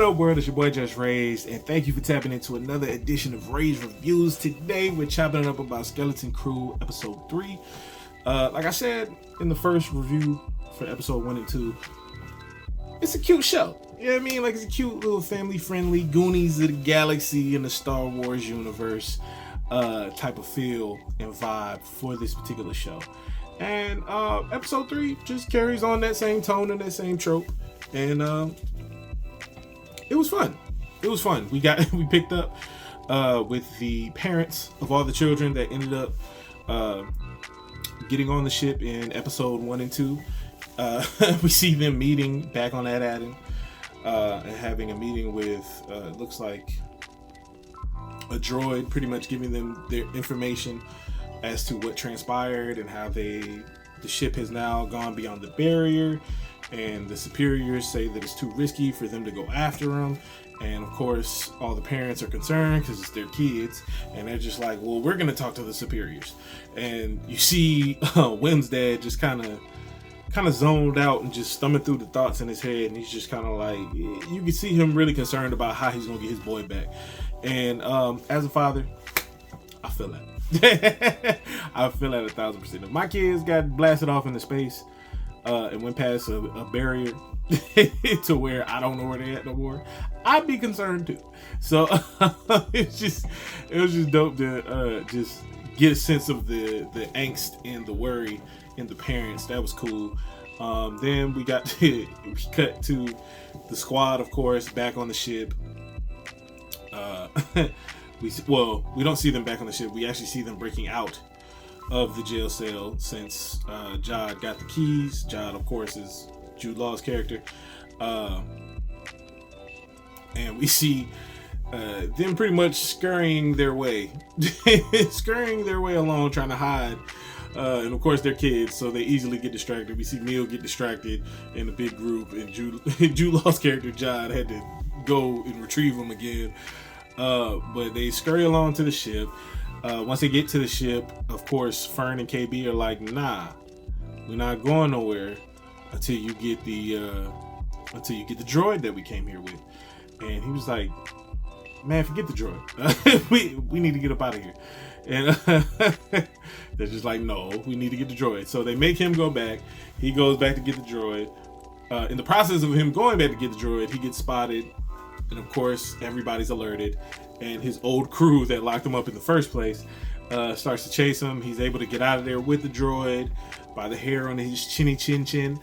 up, world? It's your boy JusRzd, and thank you for tapping into another edition of Rage Reviews. Today, we're chopping it up about Skeleton Crew Episode 3. Like I said in the first review for Episode 1 and 2, it's a cute show. You know what I mean? Like, it's a cute little family-friendly Goonies of the Galaxy in the Star Wars universe type of feel and vibe for this particular show. And Episode 3 just carries on that same tone and that same trope. And it was fun. It was fun. We picked up with the parents of all the children that ended up getting on the ship in Episode 1 and 2. We see them meeting back on that island and having a meeting with looks like a droid, pretty much giving them their information as to what transpired and how the ship has now gone beyond the barrier, and the superiors say that it's too risky for them to go after them. And of course, all the parents are concerned because it's their kids, and they're just like, well, we're gonna talk to the superiors. And you see Wim's dad just kind of zoned out and just thumbing through the thoughts in his head, and he's just kind of like, you can see him really concerned about how he's gonna get his boy back. And as a father, I feel that. I feel that 1,000%. If my kids got blasted off into space and went past a barrier to where I don't know where they at no more, I'd be concerned too. So it was just dope to just get a sense of the angst and the worry in the parents. That was cool. Then we cut to the squad, of course, back on the ship. We don't see them back on the ship. We actually see them breaking out of the jail cell since Jedi got the keys. Jedi, of course, is Jude Law's character. And we see them pretty much scurrying their way along, trying to hide. And of course, they're kids, so they easily get distracted. We see Neel get distracted in a big group, and Jude Law's character, Jedi, had to go and retrieve them again. But they scurry along to the ship. Once they get to the ship, of course, Fern and KB are like, nah, we're not going nowhere until you get the droid that we came here with. And he was like, man, forget the droid. we need to get up out of here. And they're just like, no, we need to get the droid. So they make him go back. He goes back to get the droid. In the process of him going back to get the droid, he gets spotted. And of course, everybody's alerted. And his old crew that locked him up in the first place starts to chase him. He's able to get out of there with the droid by the hair on his chinny chin.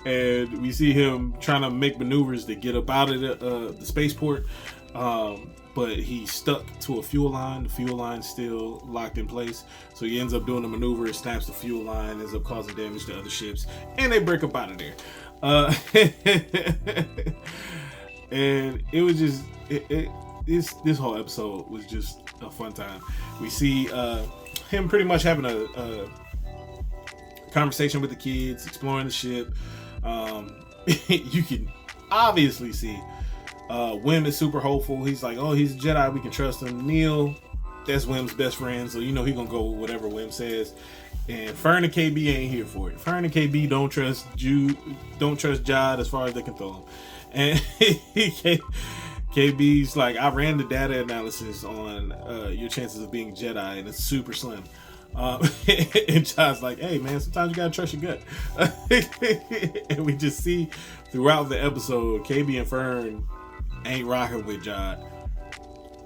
And we see him trying to make maneuvers to get up out of the spaceport. But he's stuck to a fuel line. The fuel line's still locked in place. So he ends up doing a maneuver, snaps the fuel line, ends up causing damage to other ships, and they break up out of there. And it was just this whole episode was just a fun time. We see him pretty much having a conversation with the kids, exploring the ship. You can obviously see Wim is super hopeful. He's like, oh, he's a Jedi, we can trust him. Neel, that's Wim's best friend, so you know he's gonna go with whatever Wim says. And Fern and KB ain't here for it. Fern and KB don't trust Jedi as far as they can throw him. And KB's like, I ran the data analysis on your chances of being Jedi, and it's super slim. And Jedi's like, hey man, sometimes you gotta trust your gut. And we just see throughout the episode, KB and Fern ain't rocking with Jedi.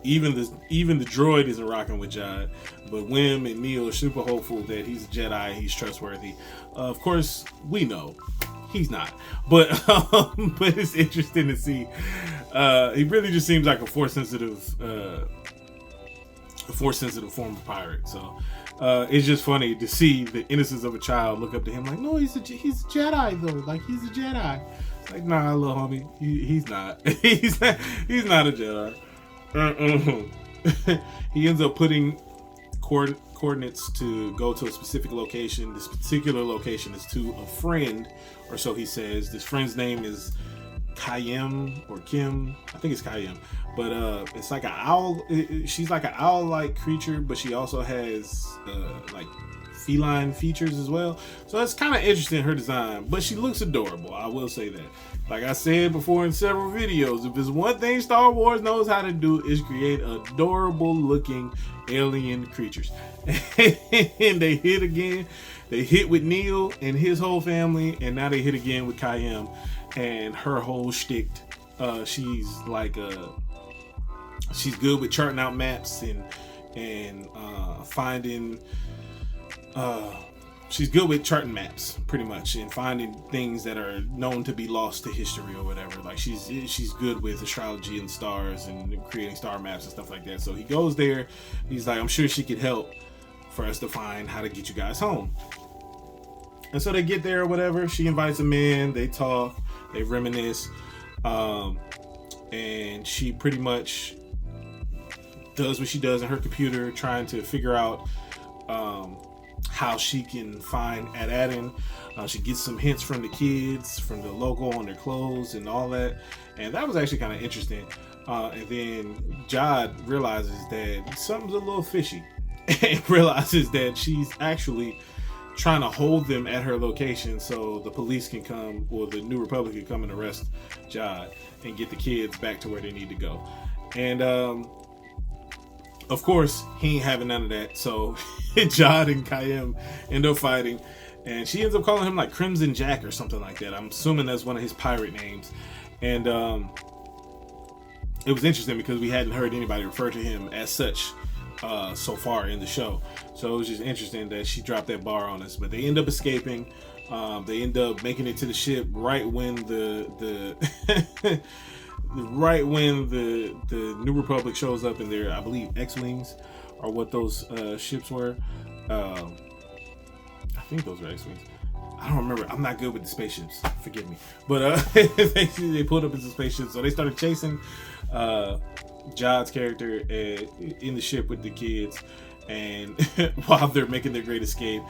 Even the droid isn't rocking with Jedi, but Wim and Neel are super hopeful that he's a Jedi, he's trustworthy. Of course, we know he's not, but it's interesting to see. He really just seems like a force sensitive form of pirate. So it's just funny to see the innocence of a child look up to him like, no, he's a Jedi though. Like, he's a Jedi. It's like, nah, little homie, he's not. he's not a Jedi. He ends up putting coordinates to go to a specific location. This particular location is to a friend, or so he says. This friend's name is Kayem or Kim. I think it's Kayem. But it's like an owl. She's like an owl-like creature, but she also has like feline features as well. So it's kind of interesting, her design, but she looks adorable. I will say that. Like I said before in several videos, if there's one thing Star Wars knows how to do is create adorable looking alien creatures. And they hit again. They hit with Neel and his whole family, and now they hit again with Kayem and her whole shtick. She's good with charting out maps and finding. She's good with charting maps, pretty much, and finding things that are known to be lost to history or whatever. Like she's good with astrology and stars and creating star maps and stuff like that. So he goes there. He's like, I'm sure she could help for us to find how to get you guys home. And so they get there or whatever. She invites him in. They talk. They reminisce. And she pretty much does what she does in her computer, trying to figure out how she can find Ad-Adin. She gets some hints from the kids, from the logo on their clothes and all that. And that was actually kind of interesting. And then Jad realizes that something's a little fishy and realizes that she's actually trying to hold them at her location so the police can come, or the New Republic can come and arrest Jad and get the kids back to where they need to go. And of course, he ain't having none of that. So Jad and Kayem end up fighting, and she ends up calling him like Crimson Jack or something like that. I'm assuming that's one of his pirate names. And it was interesting because we hadn't heard anybody refer to him as such so far in the show. So it was just interesting that she dropped that bar on us. But they end up escaping. They end up making it to the ship right when the right when the New Republic shows up in their, I believe, X-Wings are what those ships were. I think those were X-Wings. I don't remember. I'm not good with the spaceships. Forgive me. But they pulled up into spaceships. So they started chasing Jad's character in the ship with the kids. And while they're making their great escape,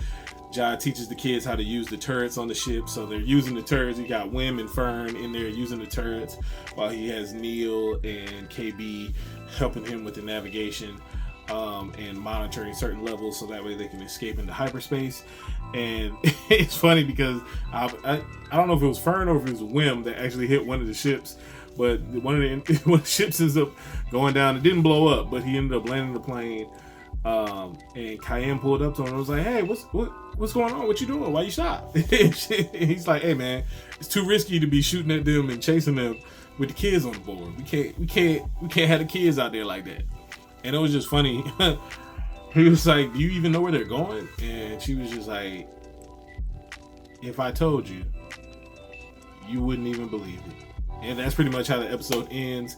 Jad teaches the kids how to use the turrets on the ship. So they're using the turrets. You got Wim and Fern in there using the turrets, while he has Neel and KB helping him with the navigation and monitoring certain levels, so that way they can escape into hyperspace. And it's funny because I don't know if it was Fern or if it was Wim that actually hit one of the ships, but one of the ships ends up going down. It didn't blow up, but he ended up landing the plane. And Kayem pulled up to him and was like, "Hey, what's going on? What you doing? Why you shot?" He's like, "Hey man, it's too risky to be shooting at them and chasing them with the kids on board. We can't have the kids out there like that." And it was just funny. He was like, "Do you even know where they're going?" And she was just like, "If I told you, you wouldn't even believe it." And that's pretty much how the episode ends.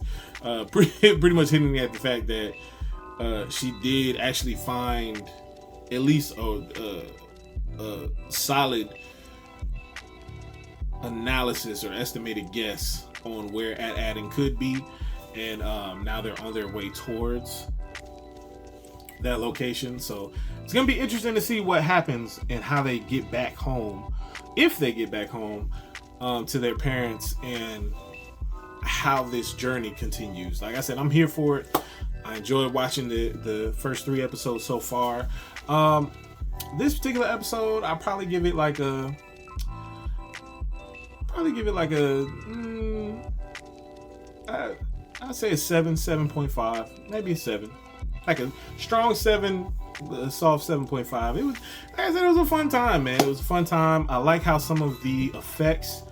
Pretty much hinting at the fact that she did actually find at least a solid analysis or estimated guess on where Ad-Adin could be, and now they're on their way towards that location. So it's gonna be interesting to see what happens and how they get back home, if they get back home to their parents, and how this journey continues. Like I said, I'm here for it. I enjoyed watching the first 3 episodes so far. This particular episode, I'll probably give it like a I'd say a 7.5, maybe a 7, like a strong 7, a soft 7.5. It was, like I said, it was a fun time, man. It was a fun time. I like how some of the effects.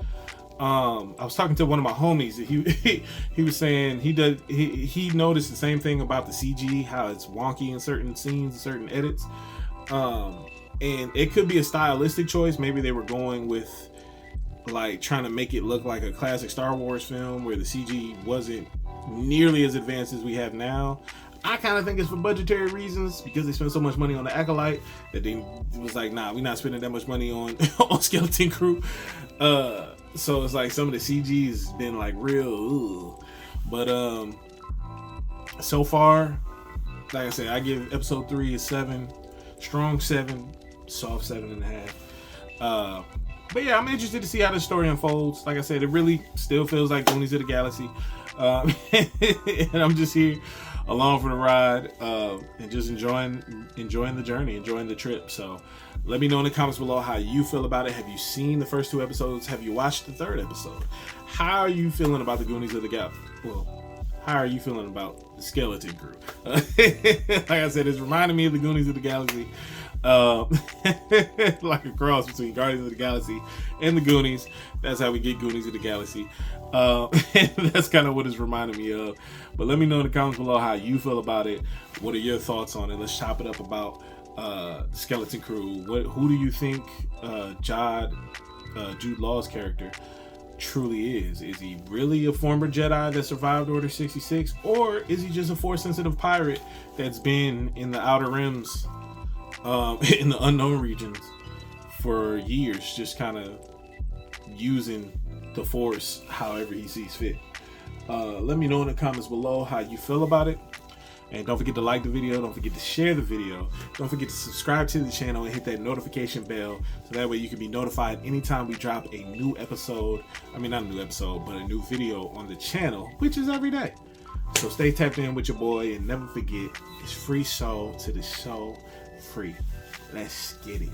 I was talking to one of my homies. He was saying he noticed the same thing about the CG, how it's wonky in certain scenes, certain edits. And it could be a stylistic choice. Maybe they were going with like trying to make it look like a classic Star Wars film where the CG wasn't nearly as advanced as we have now. I kind of think it's for budgetary reasons, because they spent so much money on the Acolyte that they was like, nah, we're not spending that much money on Skeleton Crew. So it's like some of the CG has been like real, but so far, like I said, I give episode 3 a 7, strong 7, soft 7.5. But yeah, I'm interested to see how the story unfolds. Like I said, it really still feels like Goonies of the Galaxy, and I'm just here along for the ride, and just enjoying the journey, enjoying the trip. So Let me know in the comments below how you feel about it. Have you seen the first 2 episodes? Have you watched the 3rd episode? How are you feeling about the Goonies of the Galaxy? Well, how are you feeling about the Skeleton Crew? Like I said, it's reminding me of the Goonies of the Galaxy. Like a cross between Guardians of the Galaxy and the Goonies. That's how we get Goonies of the Galaxy. That's kind of what it's reminding me of. But let me know in the comments below how you feel about it. What are your thoughts on it? Let's chop it up about the Skeleton Crew. Who do you think Jude Law's character truly is? Is he really a former Jedi that survived Order 66, or is he just a Force-sensitive pirate that's been in the Outer Rims, in the unknown regions for years, just kind of using the Force however he sees fit? Let me know in the comments below how you feel about it. And don't forget to like the video. Don't forget to share the video. Don't forget to subscribe to the channel and hit that notification bell so that way you can be notified anytime we drop a new episode. I mean, not a new episode, but a new video on the channel, which is every day. So stay tapped in with your boy, and never forget, it's free soul to the show free. Let's get it.